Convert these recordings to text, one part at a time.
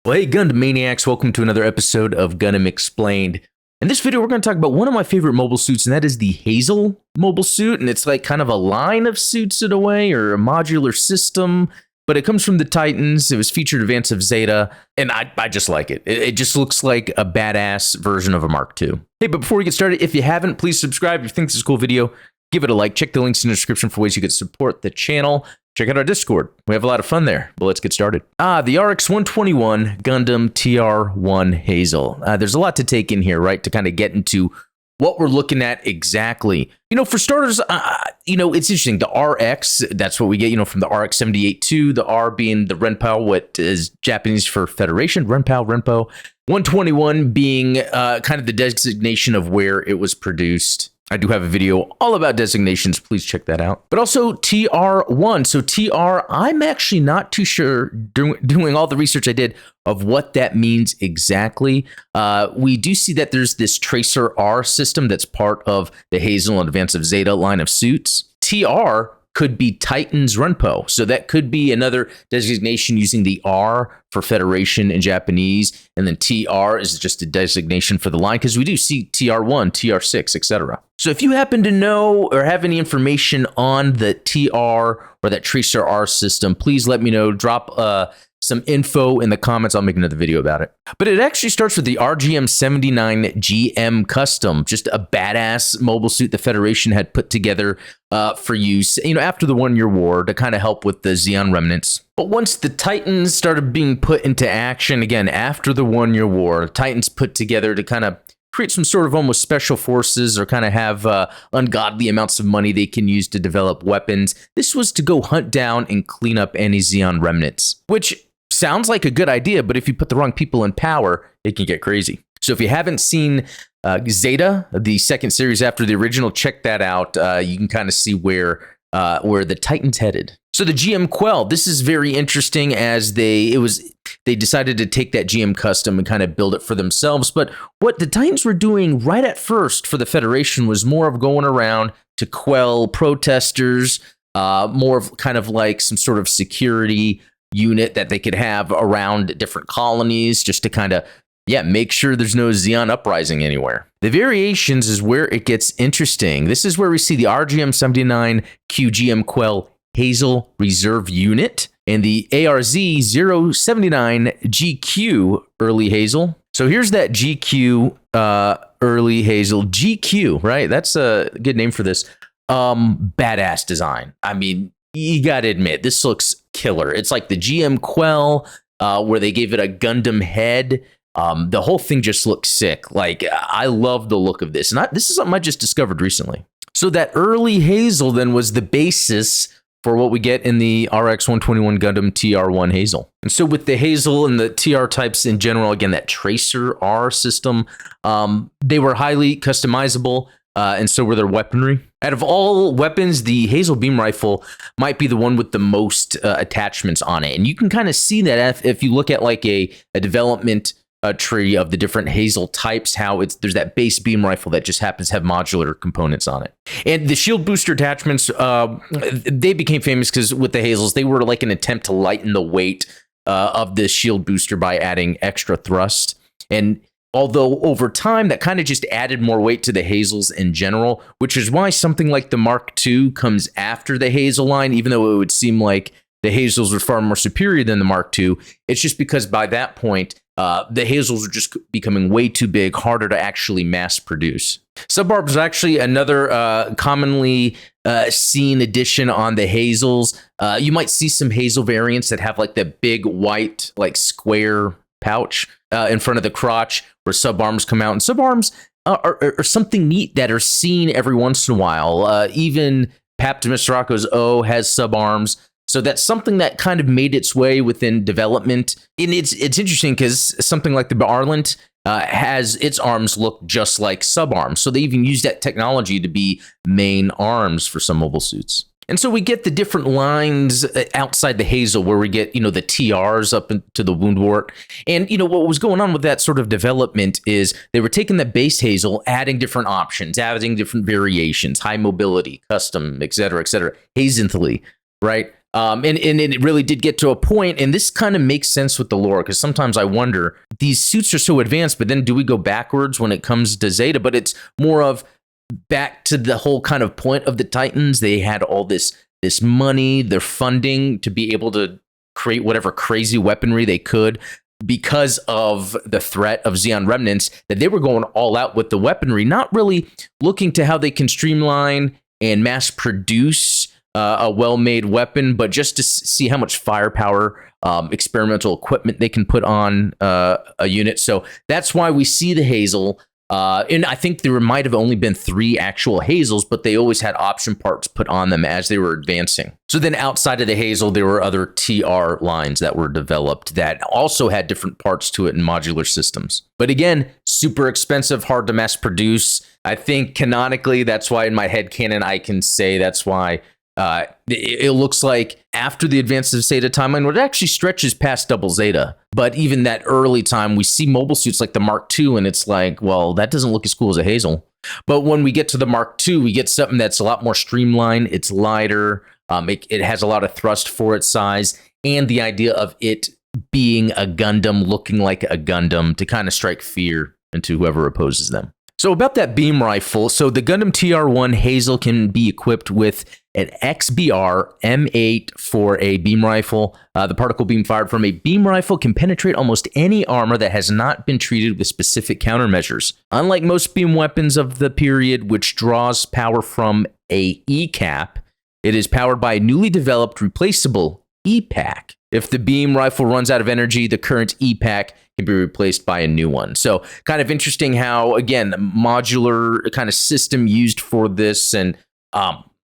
Well, hey, Gundam Maniacs, welcome to another episode of Gundam Explained. In this video, we're going to talk about one of my favorite mobile suits, and that is the Hazel mobile suit. And it's like kind of a line of suits in a way, or a modular system, but it comes from the Titans. It was featured advance of Zeta, and I just like it. It just looks like a badass version of a Mark II. Hey, but before we get started, if you haven't, please subscribe. If you think this is a cool video, give it a like. Check the links in the description for ways you could support the channel. Check out our Discord. We have a lot of fun there. But let's get started. The RX-121 Gundam TR-1 Hazel. There's a lot to take in here, right? To kind of get into what we're looking at exactly. For starters, it's interesting. The RX, that's what we get, from the RX-78-2, the R being the Renpao, what is Japanese for Federation, Renpao. 121 being kind of the designation of where it was produced. I do have a video all about designations. Please check that out. But also TR1. So TR, I'm actually not too sure, doing all the research I did, of what that means exactly. We do see that there's this Tracer R system that's part of the Hazel and Advance of Zeta line of suits. TR could be Titan's Renpo. So that could be another designation using the R for Federation in Japanese. And then TR is just a designation for the line, because we do see TR1, TR6, etc. So if you happen to know or have any information on the TR or that Tracer R system, please let me know. Drop some info in the comments. I'll make another video about it. But it actually starts with the RGM-79 GM Custom, just a badass mobile suit the Federation had put together for use, after the 1 Year War to kind of help with the Zeon remnants. But once the Titans started being put into action, again, after the 1 Year War, Titans put together to kind of create some sort of almost special forces, or kind of have ungodly amounts of money they can use to develop weapons. This was to go hunt down and clean up any Zeon remnants, which sounds like a good idea, but if you put the wrong people in power, it can get crazy. So if you haven't seen Zeta, the second series after the original, check that out. You can kind of see where the Titans headed. So the GM Quell, this is very interesting, as they decided to take that GM custom and kind of build it for themselves. But what the Titans were doing right at first for the Federation was more of going around to quell protesters, more of kind of like some sort of security unit that they could have around different colonies, just to kind of make sure there's no Zeon uprising anywhere. The variations is where it gets interesting. This is where we see the RGM-79 QGM Quell Hazel Reserve Unit and the ARZ-079 GQ Early Hazel. So here's that GQ Early Hazel. GQ, right? That's a good name for this. Badass design. I mean, you gotta admit, this looks killer. It's like the GM Quell, where they gave it a Gundam head. The whole thing just looks sick. Like, I love the look of this. And this is something I just discovered recently. So that early Hazel then was the basis for what we get in the RX-121 Gundam TR-1 Hazel. And so with the Hazel and the TR types in general, again, that Tracer R system, they were highly customizable, and so were their weaponry. Out of all weapons, the Hazel beam rifle might be the one with the most attachments on it. And you can kind of see that if you look at like a development tree of the different Hazel types, how there's that base beam rifle that just happens to have modular components on it. And the shield booster attachments, they became famous because with the Hazels, they were like an attempt to lighten the weight of the shield booster by adding extra thrust. And although over time, that kind of just added more weight to the Hazels in general, which is why something like the Mark II comes after the Hazel line, even though it would seem like the Hazels were far more superior than the Mark II. It's just because by that point, the Hazels were just becoming way too big, harder to actually mass produce. Subarms is actually another commonly seen addition on the Hazels. You might see some Hazel variants that have like the big white, like square pouch in front of the crotch where subarms come out. And subarms are something neat that are seen every once in a while. Even Mr. Rocco's O has subarms. So that's something that kind of made its way within development. And it's interesting because something like the Barlant has its arms look just like subarms. So they even use that technology to be main arms for some mobile suits. And so we get the different lines outside the Hazel where we get, the TRs up into the Woundwort. And, what was going on with that sort of development is they were taking the base Hazel, adding different options, adding different variations, high mobility, custom, et cetera, hastily, right? And it really did get to a point, and this kind of makes sense with the lore, because sometimes I wonder, these suits are so advanced, but then do we go backwards when it comes to Zeta? But it's more of back to the whole kind of point of the Titans. They had all this money, their funding to be able to create whatever crazy weaponry they could because of the threat of Zeon remnants, that they were going all out with the weaponry, not really looking to how they can streamline and mass produce a well-made weapon, but just to see how much firepower, experimental equipment they can put on a unit. So that's why we see the Hazel. And I think there might have only been 3 actual Hazels, but they always had option parts put on them as they were advancing. So then outside of the Hazel, there were other TR lines that were developed that also had different parts to it in modular systems. But again, super expensive, hard to mass produce. I think canonically, that's why in my headcanon, I can say that's why it looks like after the advances of Zeta timeline, it actually stretches past Double Zeta. But even that early time, we see mobile suits like the Mark II, and it's like, well, that doesn't look as cool as a Hazel. But when we get to the Mark II, we get something that's a lot more streamlined. It's lighter. It has a lot of thrust for its size, and the idea of it being a Gundam, looking like a Gundam, to kind of strike fear into whoever opposes them. So about that beam rifle, so the Gundam TR1 Hazel can be equipped with an XBR M8-4A beam rifle. The particle beam fired from a beam rifle can penetrate almost any armor that has not been treated with specific countermeasures. Unlike most beam weapons of the period, which draws power from a E-cap, it is powered by a newly developed replaceable E-pack. If the beam rifle runs out of energy, the current E-pack can be replaced by a new one. So kind of interesting how, again, modular kind of system used for this, and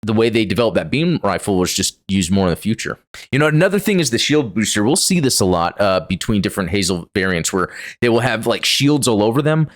the way they developed that beam rifle was just used more in the future. You know, another thing is the shield booster. We'll see this a lot between different Hazel variants where they will have like shields all over them.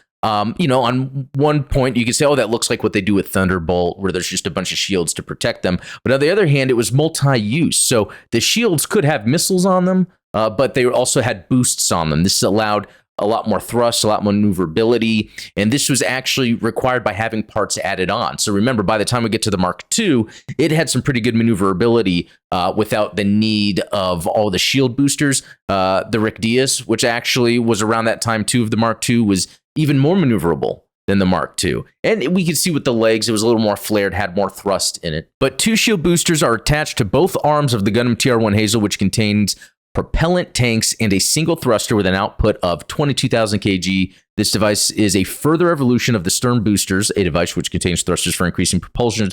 You know, on one point you can say, oh, that looks like what they do with Thunderbolt, where there's just a bunch of shields to protect them. But on the other hand, it was multi-use. So the shields could have missiles on them, but they also had boosts on them. This allowed a lot more thrust, a lot more maneuverability, and this was actually required by having parts added on. So remember, by the time we get to the Mark II, it had some pretty good maneuverability without the need of all the shield boosters. The Rick Diaz, which actually was around that time too of the Mark II, was even more maneuverable than the Mark II. And we could see with the legs, it was a little more flared, had more thrust in it. But 2 shield boosters are attached to both arms of the Gundam TR1 Hazel, which contains propellant tanks and a single thruster with an output of 22,000 kg. This device is a further evolution of the stern boosters, a device which contains thrusters for increasing propulsion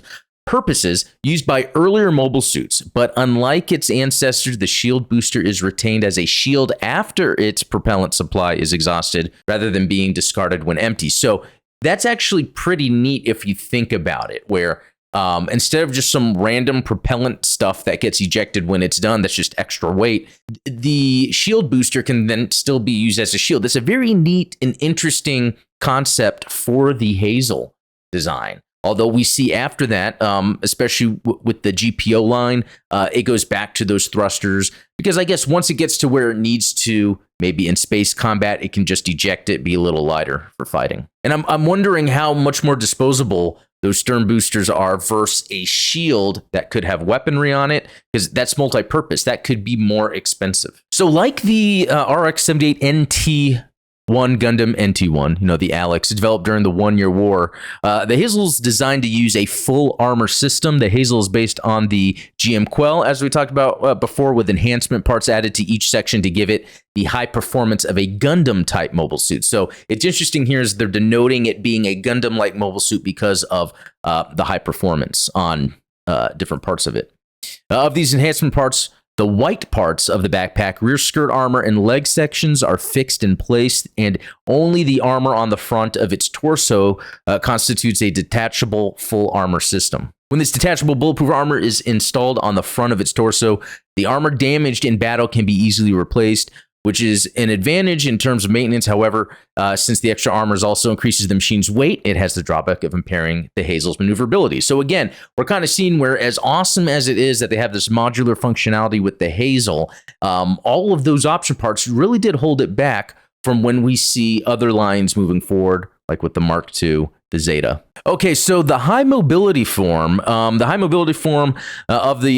purposes used by earlier mobile suits. But unlike its ancestors, the shield booster is retained as a shield after its propellant supply is exhausted, rather than being discarded when empty. So that's actually pretty neat if you think about it, where instead of just some random propellant stuff that gets ejected when it's done, that's just extra weight, the shield booster can then still be used as a shield. That's a very neat and interesting concept for the Hazel design. Although we see after that, especially with the GPO line, it goes back to those thrusters, because I guess once it gets to where it needs to, maybe in space combat, it can just eject it, be a little lighter for fighting. And I'm wondering how much more disposable those stern boosters are versus a shield that could have weaponry on it, because that's multi-purpose. That could be more expensive. So like the RX-78 NT1 Gundam NT1, you know, the Alex, developed during the 1-year war, the Hazel's designed to use a full armor system. The Hazel is based on the GM Quell, as we talked about before, with enhancement parts added to each section to give it the high performance of a Gundam type mobile suit. So it's interesting here is they're denoting it being a Gundam like mobile suit because of the high performance on different parts of it. Of these enhancement parts, the white parts of the backpack, rear skirt armor, and leg sections are fixed in place, and only the armor on the front of its torso constitutes a detachable full armor system. When this detachable bulletproof armor is installed on the front of its torso, the armor damaged in battle can be easily replaced, which is an advantage in terms of maintenance. However, since the extra armor also increases the machine's weight, it has the drawback of impairing the Hazel's maneuverability. So again, we're kind of seeing where, as awesome as it is that they have this modular functionality with the Hazel, all of those option parts really did hold it back from when we see other lines moving forward, like with the Mark II, the Zeta. Okay, so the high mobility form, of the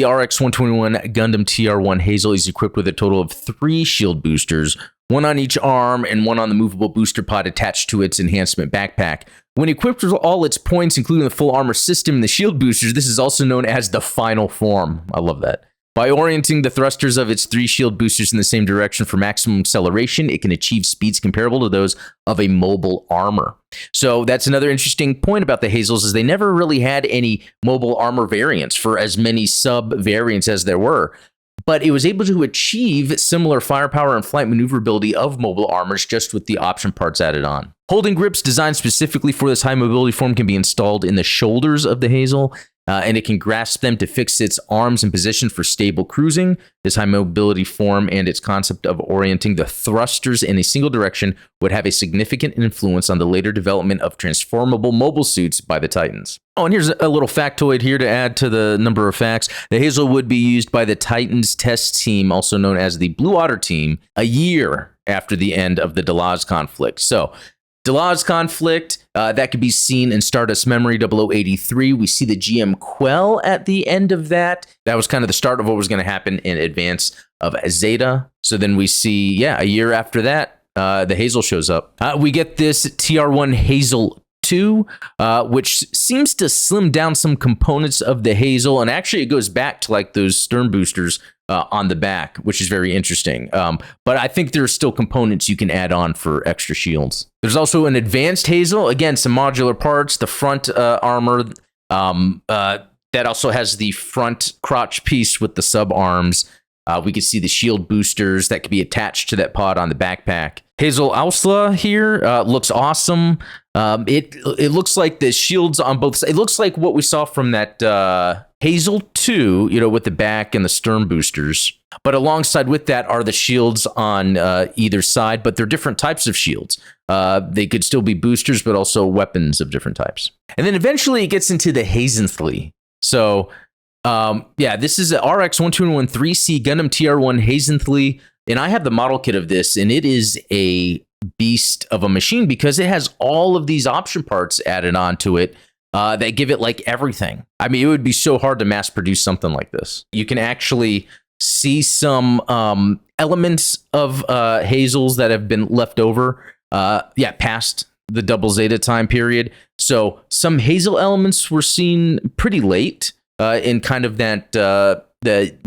RX-121 Gundam TR-1 Hazel is equipped with a total of 3 shield boosters, one on each arm and one on the movable booster pod attached to its enhancement backpack. When equipped with all its points, including the full armor system and the shield boosters, this is also known as the final form. I love that. By orienting the thrusters of its 3 shield boosters in the same direction for maximum acceleration, it can achieve speeds comparable to those of a mobile armor. So that's another interesting point about the Hazels, is they never really had any mobile armor variants for as many sub-variants as there were. But it was able to achieve similar firepower and flight maneuverability of mobile armors just with the option parts added on. Holding grips designed specifically for this high mobility form can be installed in the shoulders of the Hazel, and it can grasp them to fix its arms in position for stable cruising. This high mobility form and its concept of orienting the thrusters in a single direction would have a significant influence on the later development of transformable mobile suits by the Titans. Oh, and here's a little factoid here to add to the number of facts. The Hazel would be used by the Titans test team, also known as the Blue Otter team, a year after the end of the Delaz conflict. So, Delaz conflict, that could be seen in Stardust Memory 0083. We see the GM Quell at the end of that. That was kind of the start of what was going to happen in advance of Zeta. So then we see, a year after that, the Hazel shows up. We get this TR1 Hazel 2, which seems to slim down some components of the Hazel, and actually it goes back to like those stern boosters on the back, which is very interesting. But I think there are still components you can add on for extra shields. There's also an advanced Hazel, again, some modular parts, the front armor, that also has the front crotch piece with the sub arms. We can see the shield boosters that could be attached to that pod on the backpack. Hazel Ausla here looks awesome. It looks like the shields on both sides. It looks like what we saw from that Hazel 2, with the back and the stern boosters. But alongside with that are the shields on either side, but they're different types of shields. They could still be boosters, but also weapons of different types. And then eventually it gets into the Hazenthly. So, this is a RX-121 3C Gundam TR-1 Hazenthly. And I have the model kit of this, and it is a beast of a machine because it has all of these option parts added onto it that give it like everything. I mean, it would be so hard to mass produce something like this. You can actually see some elements of Hazels that have been left over, past the double Zeta time period. So some Hazel elements were seen pretty late in kind of that the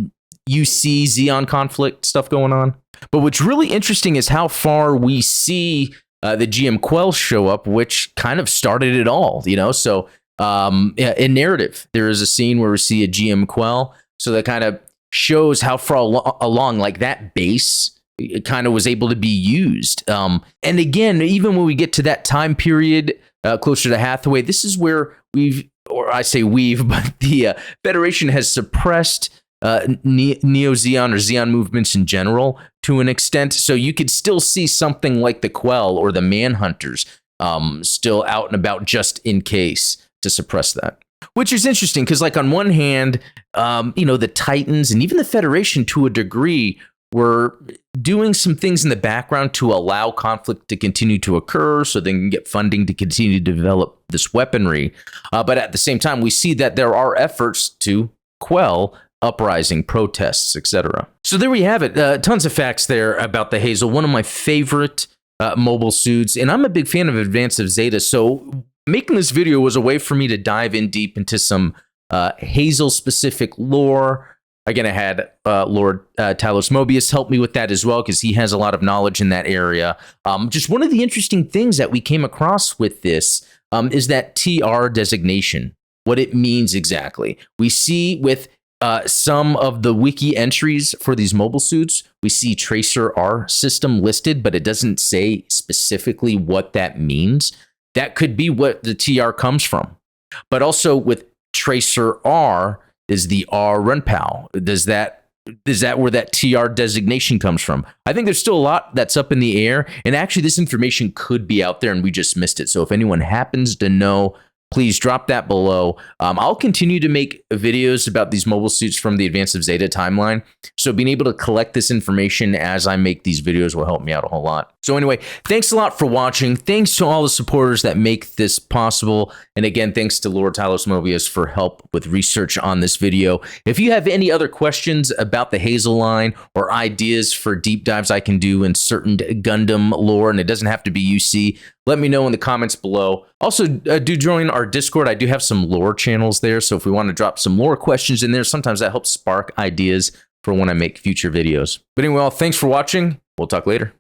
UC Xeon conflict stuff going on. But what's really interesting is how far we see the GM Quell show up, which kind of started it all, So in narrative, there is a scene where we see a GM Quell. So that kind of shows how far along like that base it kind of was able to be used. And again, even when we get to that time period closer to Hathaway, this is where but the Federation has suppressed Neo-Xeon or Xeon movements in general to an extent. So you could still see something like the Quell or the Manhunters still out and about just in case to suppress that. Which is interesting because, like, on one hand, the Titans and even the Federation to a degree were doing some things in the background to allow conflict to continue to occur so they can get funding to continue to develop this weaponry. But at the same time, we see that there are efforts to quell uprising, protests, etc. So there we have it. Tons of facts there about the Hazel, one of my favorite mobile suits. And I'm a big fan of Advance of Zeta. So making this video was a way for me to dive in deep into some Hazel-specific lore. Again, I had Lord Talos Mobius help me with that as well because he has a lot of knowledge in that area. Just one of the interesting things that we came across with this is that TR designation, what it means exactly. We see with some of the wiki entries for these mobile suits, we see Tracer R system listed, but it doesn't say specifically what that means. That could be what the TR comes from. But also with Tracer R is the R Runpal. Is that where that TR designation comes from? I think there's still a lot that's up in the air, and actually this information could be out there and we just missed it. So if anyone happens to know please drop that below. I'll continue to make videos about these mobile suits from the Advance of Zeta timeline. So being able to collect this information as I make these videos will help me out a whole lot. So anyway, thanks a lot for watching. Thanks to all the supporters that make this possible. And again, thanks to Lord Talos Mobius for help with research on this video. If you have any other questions about the Hazel line or ideas for deep dives I can do in certain Gundam lore, and it doesn't have to be UC, let me know in the comments below. Also, do join our Discord. I do have some lore channels there, so if we want to drop some lore questions in there, sometimes that helps spark ideas for when I make future videos. But anyway, thanks for watching. We'll talk later.